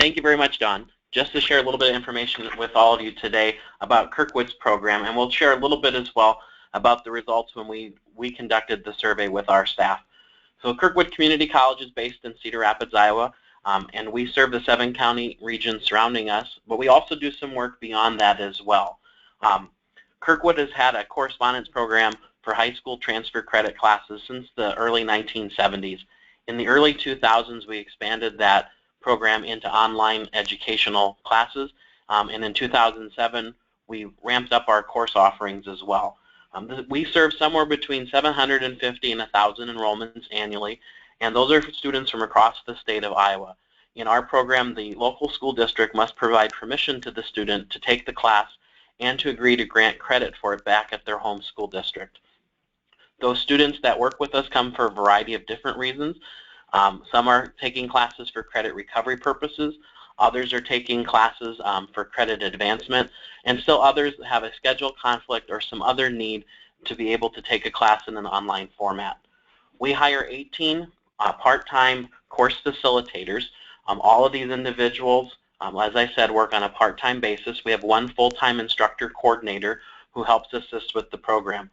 Thank you very much, Dawn. Just to share a little bit of information with all of you today about Kirkwood's program, and we'll share a little bit as well about the results when we conducted the survey with our staff. So Kirkwood Community College is based in Cedar Rapids, Iowa, and we serve the 7-county region surrounding us, but we also do some work beyond that as well. Kirkwood has had a correspondence program for high school transfer credit classes since the early 1970s. In the early 2000s, we expanded that program into online educational classes, and in 2007, we ramped up our course offerings as well. We serve somewhere between 750 and 1,000 enrollments annually, and those are students from across the state of Iowa. In our program, the local school district must provide permission to the student to take the class and to agree to grant credit for it back at their home school district. Those students that work with us come for a variety of different reasons. Some are taking classes for credit recovery purposes, others are taking classes for credit advancement, and still others have a schedule conflict or some other need to be able to take a class in an online format. We hire 18 part-time course facilitators. All of these individuals, as I said, work on a part-time basis. We have one full-time instructor coordinator who helps assist with the program.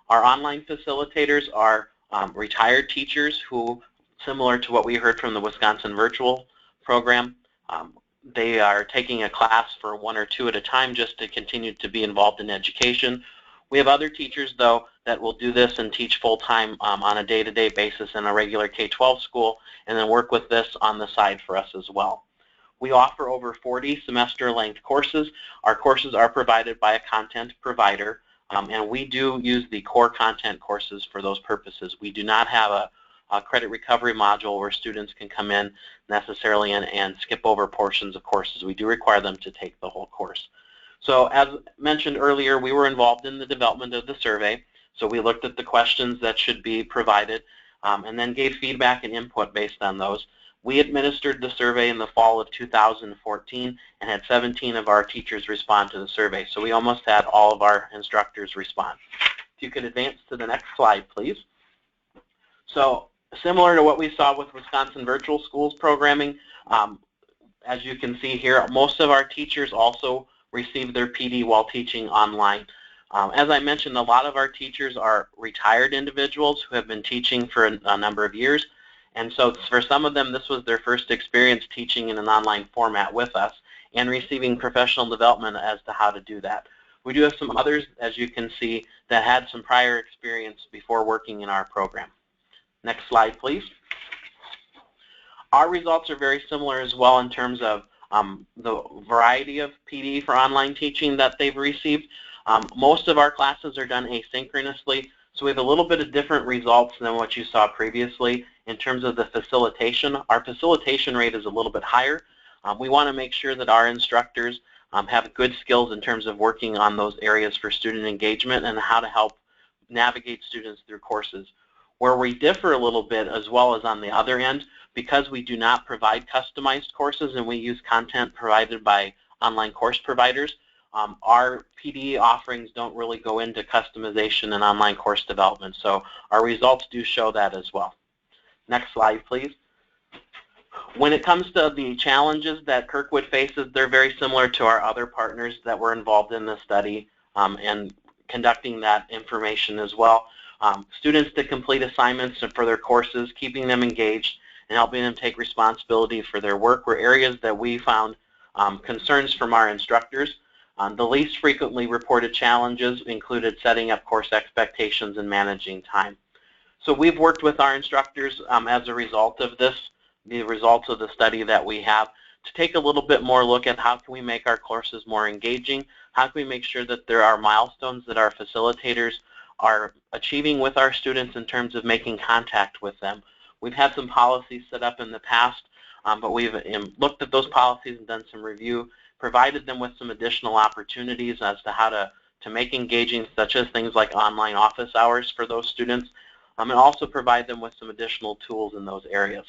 Our online facilitators are retired teachers who, similar to what we heard from the Wisconsin virtual program, they are taking a class for 1 or 2 at a time just to continue to be involved in education. We have other teachers, though, that will do this and teach full-time on a day-to-day basis in a regular K-12 school and then work with this on the side for us as well. We offer over 40 semester-length courses. Our courses are provided by a content provider, and we do use the core content courses for those purposes. We do not have a credit recovery module where students can come in necessarily and skip over portions of courses. We do require them to take the whole course. So as mentioned earlier, we were involved in the development of the survey. So we looked at the questions that should be provided and then gave feedback and input based on those. We administered the survey in the fall of 2014 and had 17 of our teachers respond to the survey. So we almost had all of our instructors respond. If you could advance to the next slide, please. So similar to what we saw with Wisconsin Virtual Schools programming, as you can see here, most of our teachers also receive their PD while teaching online. As I mentioned, a lot of our teachers are retired individuals who have been teaching for a number of years, and so for some of them this was their first experience teaching in an online format with us and receiving professional development as to how to do that. We do have some others, as you can see, that had some prior experience before working in our program. Next slide, please. Our results are very similar as well in terms of the variety of PD for online teaching that they've received. Most of our classes are done asynchronously, so we have a little bit of different results than what you saw previously in terms of the facilitation. Our facilitation rate is a little bit higher. We want to make sure that our instructors have good skills in terms of working on those areas for student engagement and how to help navigate students through courses. Where we differ a little bit as well as on the other end, because we do not provide customized courses and we use content provided by online course providers, our PD offerings don't really go into customization and online course development. So our results do show that as well. Next slide, please. When it comes to the challenges that Kirkwood faces, they're very similar to our other partners that were involved in the study and conducting that information as well. Students to complete assignments for their courses, keeping them engaged, and helping them take responsibility for their work were areas that we found concerns from our instructors. The least frequently reported challenges included setting up course expectations and managing time. So we've worked with our instructors as a result of this, the results of the study that we have, to take a little bit more look at how can we make our courses more engaging, how can we make sure that there are milestones that our facilitators are achieving with our students in terms of making contact with them. We've had some policies set up in the past, but we've looked at those policies and done some review, provided them with some additional opportunities as to how to make engaging, such as things like online office hours for those students, and also provide them with some additional tools in those areas.